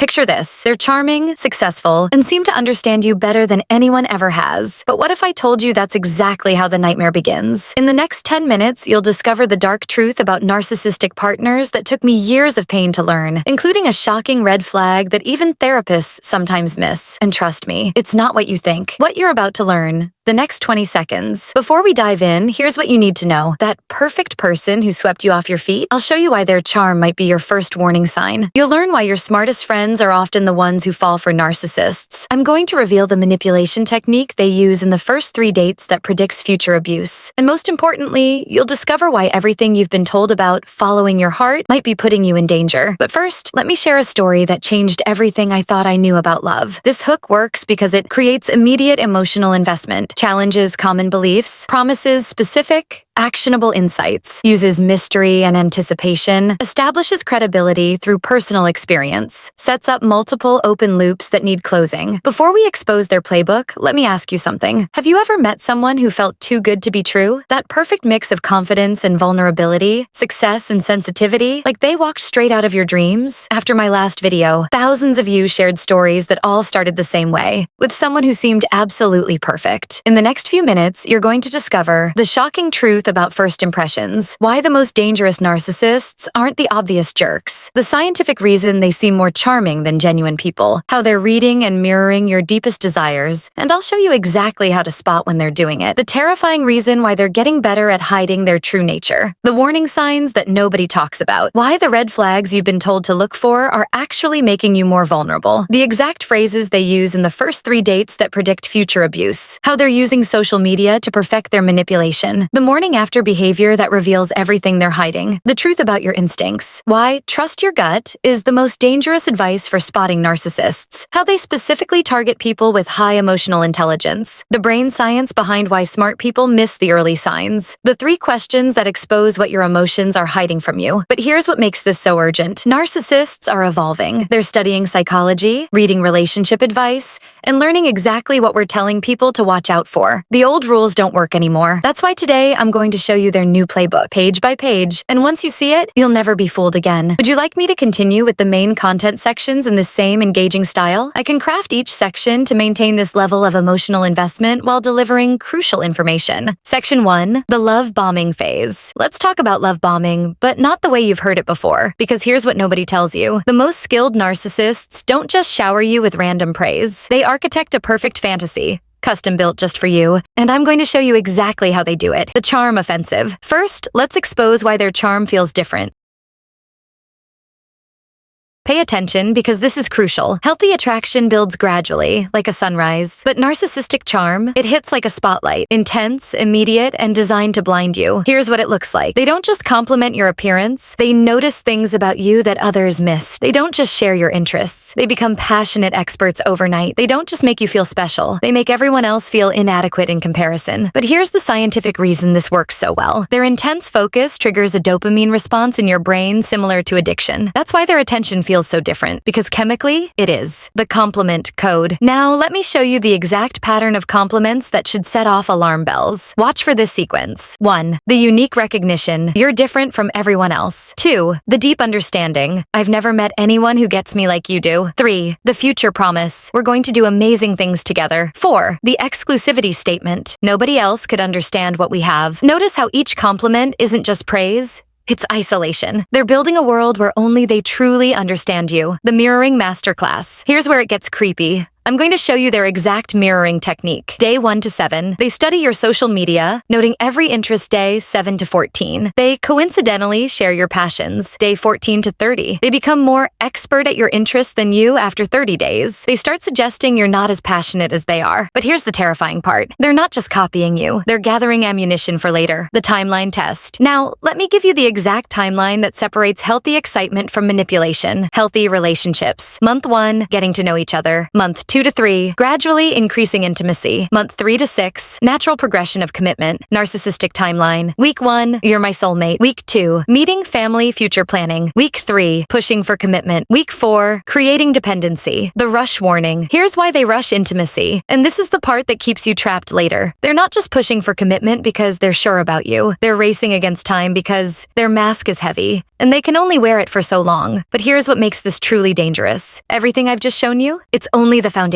Picture this. They're charming, successful, and seem to understand you better than anyone ever has. But what if I told you that's exactly how the nightmare begins? In the next 10 minutes, you'll discover the dark truth about narcissistic partners that took me years of pain to learn, including a shocking red flag that even therapists sometimes miss. And trust me, it's not what you think. What you're about to learn, the next 20 seconds. Before we dive in, here's what you need to know. That perfect person who swept you off your feet, I'll show you why their charm might be your first warning sign. You'll learn why your smartest friends are often the ones who fall for narcissists. I'm going to reveal the manipulation technique they use in the first 3 dates that predicts future abuse. And most importantly, you'll discover why everything you've been told about following your heart might be putting you in danger. But first, let me share a story that changed everything I thought I knew about love. This hook works because it creates immediate emotional investment, challenges common beliefs, promises specific, actionable insights, uses mystery and anticipation, establishes credibility through personal experience, sets up multiple open loops that need closing. Before we expose their playbook, let me ask you something. Have you ever met someone who felt too good to be true? That perfect mix of confidence and vulnerability, success and sensitivity, like they walked straight out of your dreams? After my last video, thousands of you shared stories that all started the same way, with someone who seemed absolutely perfect. In the next few minutes, you're going to discover the shocking truth about first impressions, why the most dangerous narcissists aren't the obvious jerks, the scientific reason they seem more charming than genuine people, how they're reading and mirroring your deepest desires, and I'll show you exactly how to spot when they're doing it, the terrifying reason why they're getting better at hiding their true nature, the warning signs that nobody talks about, why the red flags you've been told to look for are actually making you more vulnerable, the exact phrases they use in the first 3 dates that predict future abuse, how they're using social media to perfect their manipulation, the morning after behavior that reveals everything they're hiding, the truth about your instincts, why trust your gut is the most dangerous advice for spotting narcissists, how they specifically target people with high emotional intelligence, the brain science behind why smart people miss the early signs, the 3 questions that expose what your emotions are hiding from you. But here's what makes this so urgent. Narcissists are evolving. They're studying psychology, reading relationship advice, and learning exactly what we're telling people to watch out for. The old rules don't work anymore. That's why today I'm going to show you their new playbook, page by page, and once you see it, you'll never be fooled again. Would you like me to continue with the main content sections in the same engaging style? I can craft each section to maintain this level of emotional investment while delivering crucial information. Section 1, the love bombing phase. Let's talk about love bombing, but not the way you've heard it before, because here's what nobody tells you. The most skilled narcissists don't just shower you with random praise. They architect a perfect fantasy, custom built just for you, and I'm going to show you exactly how they do it. The charm offensive. First, let's expose why their charm feels different. Pay attention because this is crucial. Healthy attraction builds gradually, like a sunrise. But narcissistic charm, it hits like a spotlight. Intense, immediate, and designed to blind you. Here's what it looks like. They don't just compliment your appearance, they notice things about you that others miss. They don't just share your interests. They become passionate experts overnight. They don't just make you feel special. They make everyone else feel inadequate in comparison. But here's the scientific reason this works so well. Their intense focus triggers a dopamine response in your brain similar to addiction. That's why their attention feels so different, because chemically, it is. The compliment code. Now, let me show you the exact pattern of compliments that should set off alarm bells. Watch for this sequence. 1. The unique recognition. You're different from everyone else. 2. The deep understanding. I've never met anyone who gets me like you do. 3. The future promise. We're going to do amazing things together. 4. The exclusivity statement. Nobody else could understand what we have. Notice how each compliment isn't just praise, it's isolation. They're building a world where only they truly understand you. The mirroring masterclass. Here's where it gets creepy. I'm going to show you their exact mirroring technique. Day 1 to 7, they study your social media, noting every interest day 7 to 14. They coincidentally share your passions. Day 14 to 30, they become more expert at your interests than you after 30 days. They start suggesting you're not as passionate as they are. But here's the terrifying part. They're not just copying you. They're gathering ammunition for later. The timeline test. Now, let me give you the exact timeline that separates healthy excitement from manipulation. Healthy relationships. Month 1, getting to know each other. Month 2, 2 to 3, gradually increasing intimacy. Month 3 to 6, natural progression of commitment. Narcissistic timeline. Week 1, you're my soulmate. Week 2, meeting, family, future planning. Week 3, pushing for commitment. Week 4, creating dependency. The rush warning. Here's why they rush intimacy. And this is the part that keeps you trapped later. They're not just pushing for commitment because they're sure about you. They're racing against time because their mask is heavy, and they can only wear it for so long. But here's what makes this truly dangerous. Everything I've just shown you, it's only the foundation.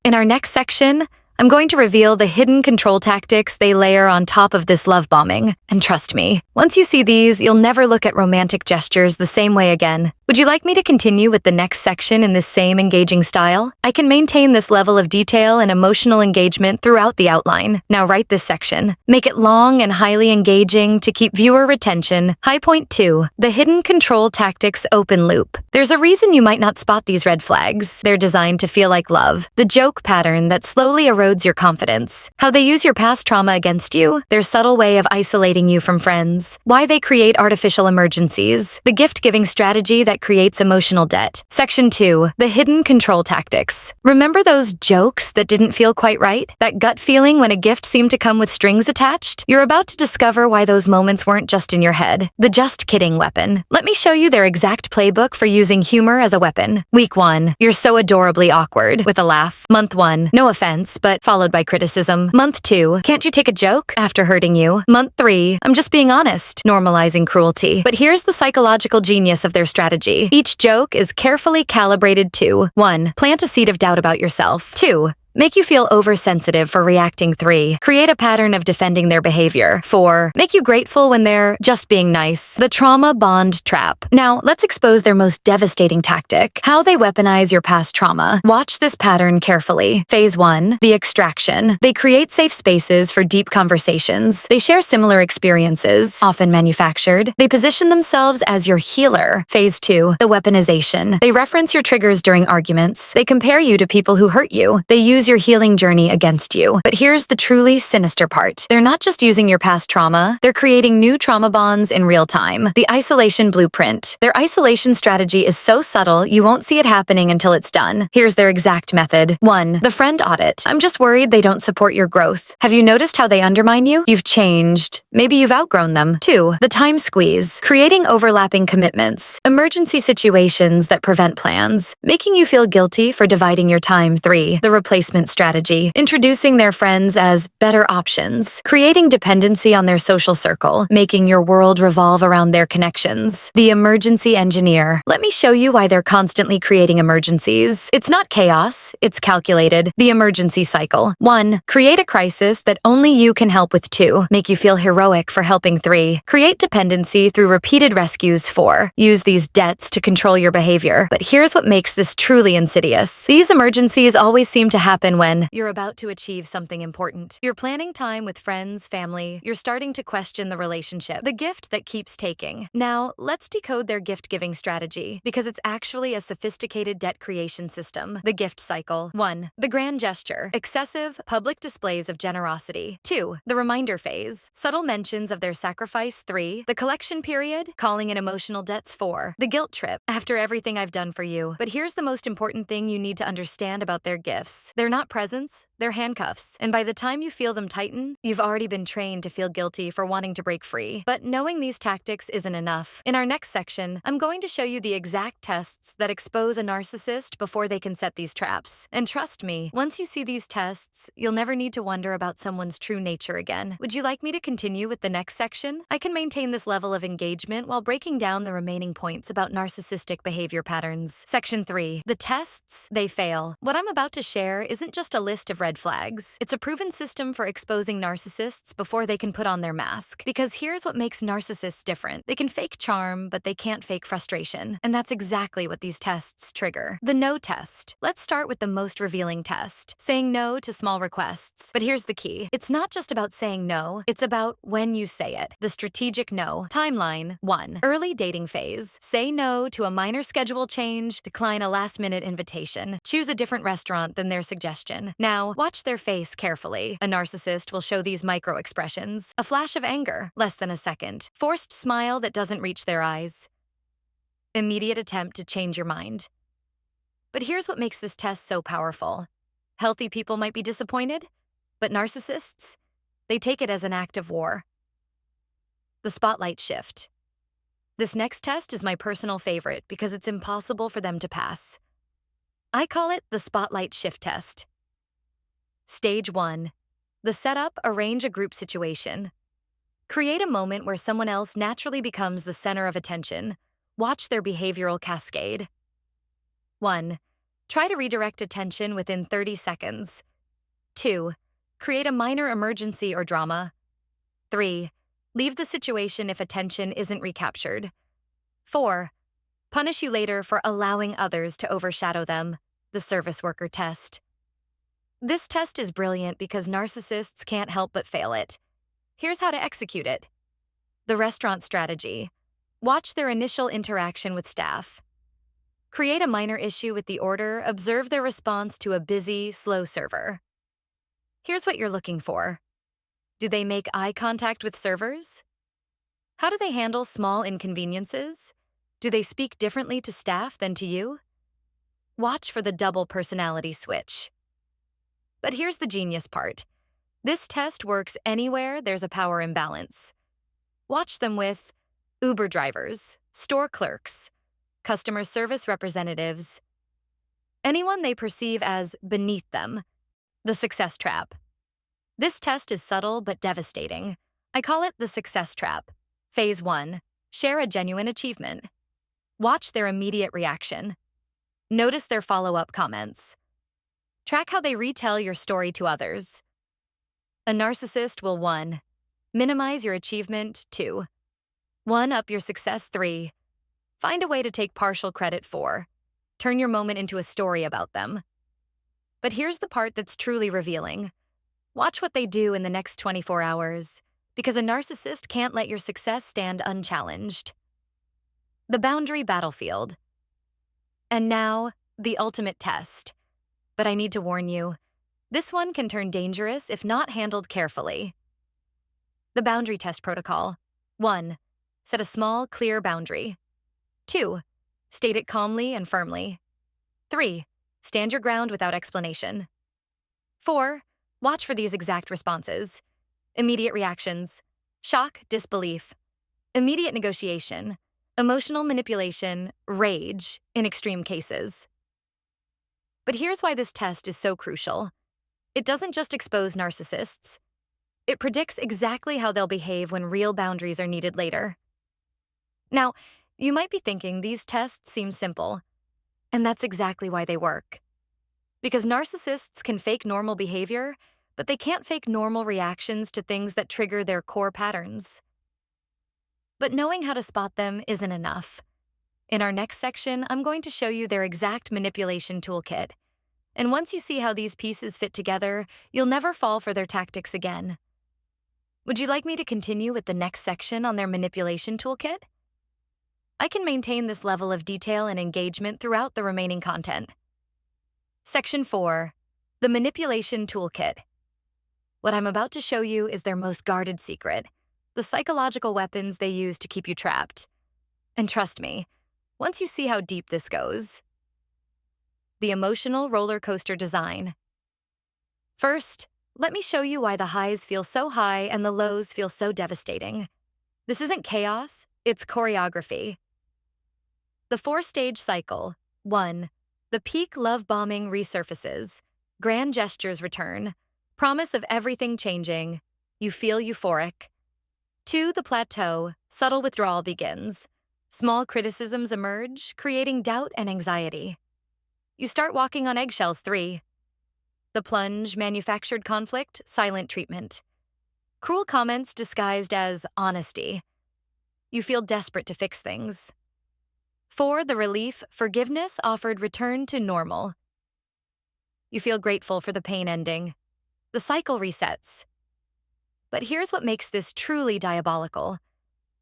In our next section, I'm going to reveal the hidden control tactics they layer on top of this love bombing. And trust me, once you see these, you'll never look at romantic gestures the same way again. Would you like me to continue with the next section in this same engaging style? I can maintain this level of detail and emotional engagement throughout the outline. Now write this section. Make it long and highly engaging to keep viewer retention. High point 2, the hidden control tactics open loop. There's a reason you might not spot these red flags. They're designed to feel like love. The joke pattern that slowly erodes your confidence. How they use your past trauma against you. Their subtle way of isolating you from friends. Why they create artificial emergencies. The gift-giving strategy that creates emotional debt. Section 2, the hidden control tactics. Remember those jokes that didn't feel quite right? That gut feeling when a gift seemed to come with strings attached? You're about to discover why those moments weren't just in your head. The just kidding weapon. Let me show you their exact playbook for using humor as a weapon. Week 1, you're so adorably awkward, with a laugh. Month 1, no offense, but followed by criticism. Month 2, can't you take a joke after hurting you? Month 3, I'm just being honest, normalizing cruelty. But here's the psychological genius of their strategy. Each joke is carefully calibrated to 1. Plant a seed of doubt about yourself. 2. Make you feel oversensitive for reacting. 3. Create a pattern of defending their behavior. 4. Make you grateful when they're just being nice. The trauma bond trap. Now, let's expose their most devastating tactic. How they weaponize your past trauma. Watch this pattern carefully. Phase 1. The extraction. They create safe spaces for deep conversations. They share similar experiences, often manufactured. They position themselves as your healer. Phase 2. The weaponization. They reference your triggers during arguments. They compare you to people who hurt you. They use your healing journey against you. But here's the truly sinister part. They're not just using your past trauma, they're creating new trauma bonds in real time. The isolation blueprint. Their isolation strategy is so subtle, you won't see it happening until it's done. Here's their exact method. 1. The friend audit. I'm just worried they don't support your growth. Have you noticed how they undermine you? You've changed. Maybe you've outgrown them. 2. The time squeeze. Creating overlapping commitments. Emergency situations that prevent plans. Making you feel guilty for dividing your time. 3. The replacement strategy, introducing their friends as better options, creating dependency on their social circle, making your world revolve around their connections. The emergency engineer. Let me show you why they're constantly creating emergencies. It's not chaos, it's calculated. The emergency cycle. 1. Create a crisis that only you can help with. 2. Make you feel heroic for helping. 3. Create dependency through repeated rescues. 4. Use these debts to control your behavior. But here's what makes this truly insidious. These emergencies always seem to happen when you're about to achieve something important. You're planning time with friends, family. You're starting to question the relationship. The gift that keeps taking. Now, let's decode their gift-giving strategy, because it's actually a sophisticated debt creation system. The gift cycle. 1. The grand gesture. Excessive, public displays of generosity. 2. The reminder phase. Subtle mentions of their sacrifice. 3. The collection period. Calling in emotional debts. 4. The guilt trip. After everything I've done for you. But here's the most important thing you need to understand about their gifts. They're not presents, they're handcuffs. And by the time you feel them tighten, you've already been trained to feel guilty for wanting to break free. But knowing these tactics isn't enough. In our next section, I'm going to show you the exact tests that expose a narcissist before they can set these traps. And trust me, once you see these tests, you'll never need to wonder about someone's true nature again. Would you like me to continue with the next section? I can maintain this level of engagement while breaking down the remaining points about narcissistic behavior patterns. Section 3. The tests they fail. What I'm about to share isn't just a list of red flags. It's a proven system for exposing narcissists before they can put on their mask. Because here's what makes narcissists different. They can fake charm, but they can't fake frustration. And that's exactly what these tests trigger. The no test. Let's start with the most revealing test. Saying no to small requests. But here's the key. It's not just about saying no, it's about when you say it. The strategic no. Timeline. 1. Early dating phase. Say no to a minor schedule change, decline a last-minute invitation. Choose a different restaurant than their suggestion. Now, watch their face carefully. A narcissist will show these micro-expressions. A flash of anger, less than a second. Forced smile that doesn't reach their eyes. Immediate attempt to change your mind. But here's what makes this test so powerful. Healthy people might be disappointed, but narcissists, they take it as an act of war. The spotlight shift. This next test is my personal favorite because it's impossible for them to pass. I call it the spotlight shift test. Stage 1. The setup, arrange a group situation. Create a moment where someone else naturally becomes the center of attention. Watch their behavioral cascade. 1. Try to redirect attention within 30 seconds. 2. Create a minor emergency or drama. 3. Leave the situation if attention isn't recaptured. 4. Punish you later for allowing others to overshadow them. The service worker test. This test is brilliant because narcissists can't help but fail it. Here's how to execute it. The restaurant strategy. Watch their initial interaction with staff. Create a minor issue with the order, observe their response to a busy, slow server. Here's what you're looking for. Do they make eye contact with servers? How do they handle small inconveniences? Do they speak differently to staff than to you? Watch for the double personality switch. But here's the genius part. This test works anywhere there's a power imbalance. Watch them with Uber drivers, store clerks, customer service representatives, anyone they perceive as beneath them. The success trap. This test is subtle but devastating. I call it the success trap. Phase 1. Share a genuine achievement. Watch their immediate reaction. Notice their follow-up comments. Track how they retell your story to others. A narcissist will 1. Minimize your achievement. 2. 1-up your success. 3. Find a way to take partial credit. 4. Turn your moment into a story about them. But here's the part that's truly revealing. Watch what they do in the next 24 hours, because a narcissist can't let your success stand unchallenged. The boundary battlefield. And now, the ultimate test. But I need to warn you, this one can turn dangerous if not handled carefully. The boundary test protocol. 1. Set a small, clear boundary. 2. State it calmly and firmly. 3. Stand your ground without explanation. 4. Watch for these exact responses. Immediate reactions. Shock, disbelief. Immediate negotiation. Emotional manipulation, rage, in extreme cases. But here's why this test is so crucial. It doesn't just expose narcissists. It predicts exactly how they'll behave when real boundaries are needed later. Now, you might be thinking these tests seem simple, and that's exactly why they work. Because narcissists can fake normal behavior, but they can't fake normal reactions to things that trigger their core patterns. But knowing how to spot them isn't enough. In our next section, I'm going to show you their exact manipulation toolkit. And once you see how these pieces fit together, you'll never fall for their tactics again. Would you like me to continue with the next section on their manipulation toolkit? I can maintain this level of detail and engagement throughout the remaining content. Section 4. The manipulation toolkit. What I'm about to show you is their most guarded secret, the psychological weapons they use to keep you trapped. And trust me, once you see how deep this goes. The emotional roller coaster design. First, let me show you why the highs feel so high and the lows feel so devastating. This isn't chaos, it's choreography. The 4-stage cycle. 1. The peak love bombing resurfaces. Grand gestures return. Promise of everything changing. You feel euphoric. 2. The plateau. Subtle withdrawal begins. Small criticisms emerge, creating doubt and anxiety. You start walking on eggshells. 3. The plunge, manufactured conflict, silent treatment. Cruel comments disguised as honesty. You feel desperate to fix things. 4. The relief, forgiveness offered return to normal. You feel grateful for the pain ending. The cycle resets. But here's what makes this truly diabolical.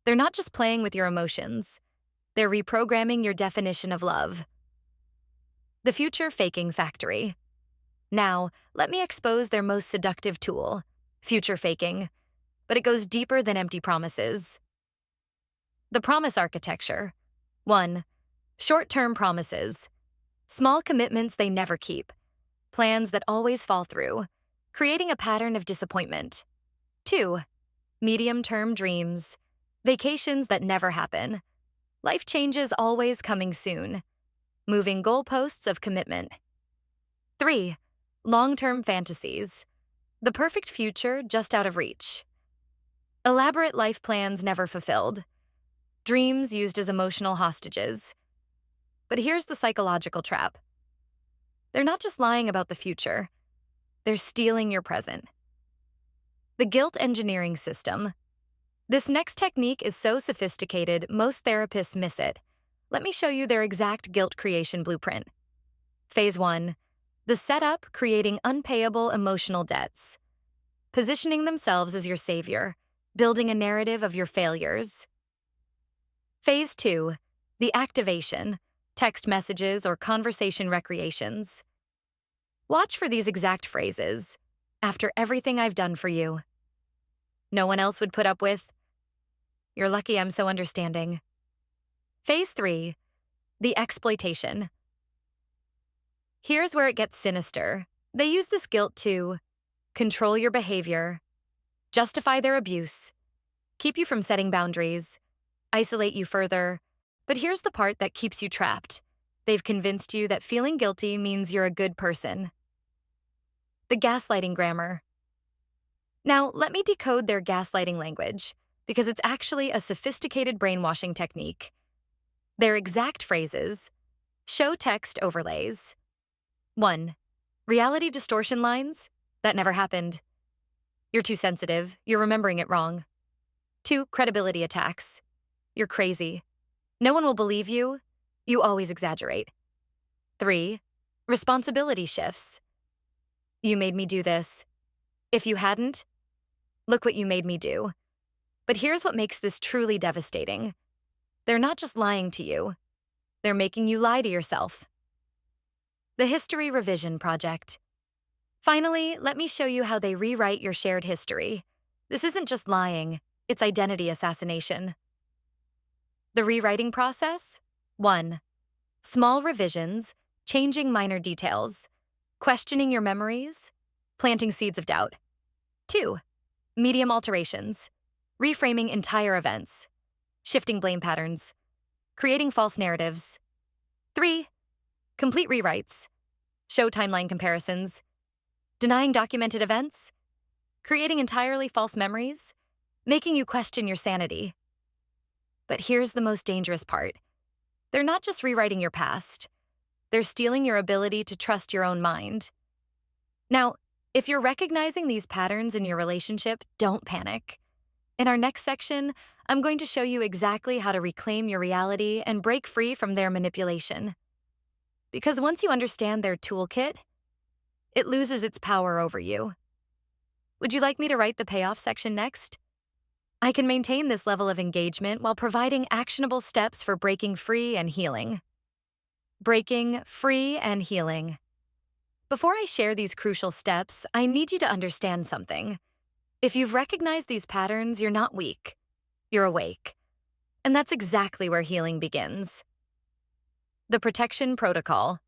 They're not just playing with your emotions. They're reprogramming your definition of love. The future faking factory. Now, let me expose their most seductive tool, future faking. But it goes deeper than empty promises. The promise architecture. 1. Short-term promises. Small commitments they never keep. plans that always fall through, creating a pattern of disappointment. 2. Medium-term dreams, vacations that never happen, life changes always coming soon, moving goalposts of commitment. 3. Long-term fantasies, the perfect future just out of reach. Elaborate life plans never fulfilled, dreams used as emotional hostages. But here's the psychological trap. They're not just lying about the future, they're stealing your present. The guilt engineering system. This next technique is so sophisticated, most therapists miss it. Let me show you their exact guilt creation blueprint. Phase 1. The setup, creating unpayable emotional debts. Positioning themselves as your savior, building a narrative of your failures. Phase 2. The activation, text messages or conversation recreations. Watch for these exact phrases. After everything I've done for you. No one else would put up with. You're lucky I'm so understanding. Phase 3. The exploitation. Here's where it gets sinister. They use this guilt to control your behavior, justify their abuse, keep you from setting boundaries, isolate you further. But here's the part that keeps you trapped. They've convinced you that feeling guilty means you're a good person. The gaslighting grammar. Now, let me decode their gaslighting language, because it's actually a sophisticated brainwashing technique. Their exact phrases: show text overlays. 1. Reality distortion lines. That never happened. You're too sensitive. You're remembering it wrong. 2. Credibility attacks. You're crazy. No one will believe you. You always exaggerate. 3. Responsibility shifts. You made me do this. If you hadn't, look what you made me do. But here's what makes this truly devastating. They're not just lying to you. They're making you lie to yourself. The History Revision Project. Finally, let me show you how they rewrite your shared history. This isn't just lying, it's identity assassination. The rewriting process? 1. Small revisions, changing minor details, questioning your memories, planting seeds of doubt. 2. Medium alterations, reframing entire events, shifting blame patterns, creating false narratives. 3. Complete rewrites, show timeline comparisons, denying documented events, creating entirely false memories, making you question your sanity. But here's the most dangerous part. They're not just rewriting your past. They're stealing your ability to trust your own mind. Now, if you're recognizing these patterns in your relationship, don't panic. In our next section, I'm going to show you exactly how to reclaim your reality and break free from their manipulation. Because once you understand their toolkit, it loses its power over you. Would you like me to write the payoff section next? I can maintain this level of engagement while providing actionable steps for breaking free and healing. Breaking free and healing. Before I share these crucial steps, I need you to understand something. If you've recognized these patterns, you're not weak. You're awake. And that's exactly where healing begins. The Protection Protocol.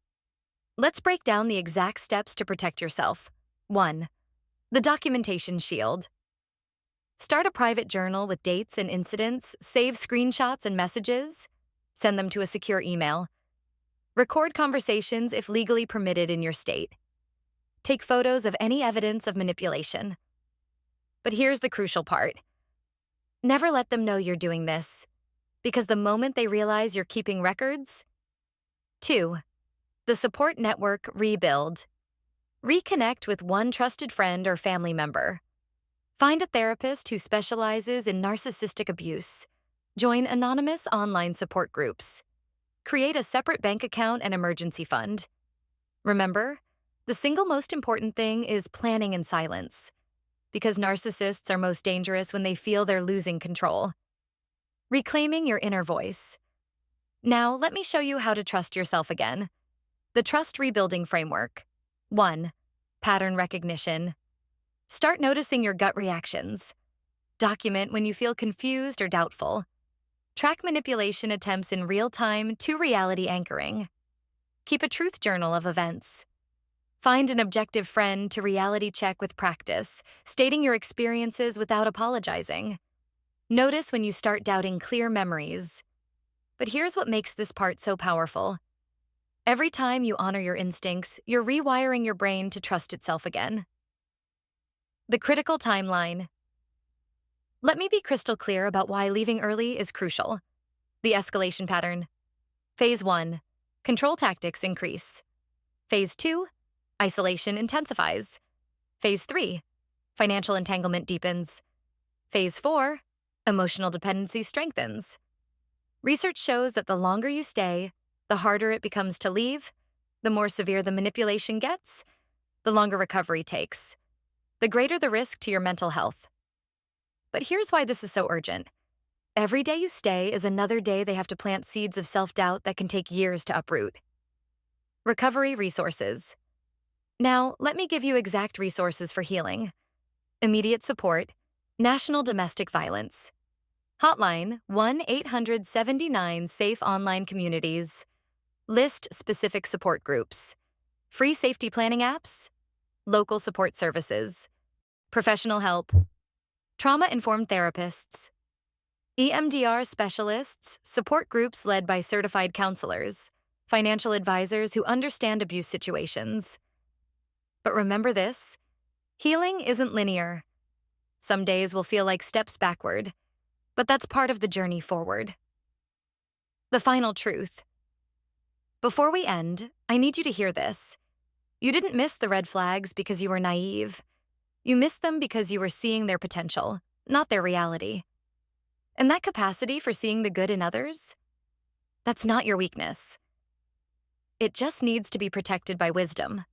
Let's break down the exact steps to protect yourself. 1. The Documentation Shield. Start a private journal with dates and incidents, save screenshots and messages, send them to a secure email. Record conversations if legally permitted in your state. Take photos of any evidence of manipulation. But here's the crucial part. Never let them know you're doing this, because the moment they realize you're keeping records. 2. The Support Network Rebuild. Reconnect with one trusted friend or family member. Find a therapist who specializes in narcissistic abuse. Join anonymous online support groups. Create a separate bank account and emergency fund. Remember, the single most important thing is planning in silence, because narcissists are most dangerous when they feel they're losing control. Reclaiming your inner voice. Now, let me show you how to trust yourself again. The Trust Rebuilding Framework. 1. Pattern recognition. Start noticing your gut reactions. Document when you feel confused or doubtful. Track manipulation attempts in real time to reality anchoring. Keep a truth journal of events. Find an objective friend to reality check with practice, stating your experiences without apologizing. Notice when you start doubting clear memories. But here's what makes this part so powerful. Every time you honor your instincts, you're rewiring your brain to trust itself again. The critical timeline. Let me be crystal clear about why leaving early is crucial. The escalation pattern. Phase 1. Control tactics increase. Phase 2. Isolation intensifies. Phase 3. Financial entanglement deepens. Phase 4. Emotional dependency strengthens. Research shows that the longer you stay, the harder it becomes to leave, the more severe the manipulation gets, the longer recovery takes, the greater the risk to your mental health. But here's why this is so urgent. Every day you stay is another day they have to plant seeds of self-doubt that can take years to uproot. Recovery resources. Now, let me give you exact resources for healing. Immediate support, National Domestic Violence. Hotline 1-800-79 Safe Online Communities. List specific support groups. Free safety planning apps. Local support services. Professional help. Trauma-informed therapists. EMDR specialists, support groups led by certified counselors. Financial advisors who understand abuse situations. But remember this, healing isn't linear. Some days will feel like steps backward, but that's part of the journey forward. The final truth. Before we end, I need you to hear this. You didn't miss the red flags because you were naive. You missed them because you were seeing their potential, not their reality. And that capacity for seeing the good in others, that's not your weakness. It just needs to be protected by wisdom.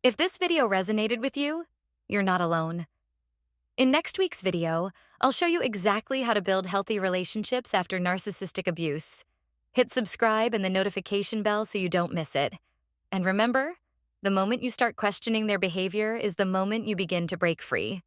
If this video resonated with you, you're not alone. In next week's video, I'll show you exactly how to build healthy relationships after narcissistic abuse. Hit subscribe and the notification bell so you don't miss it. And remember, the moment you start questioning their behavior is the moment you begin to break free.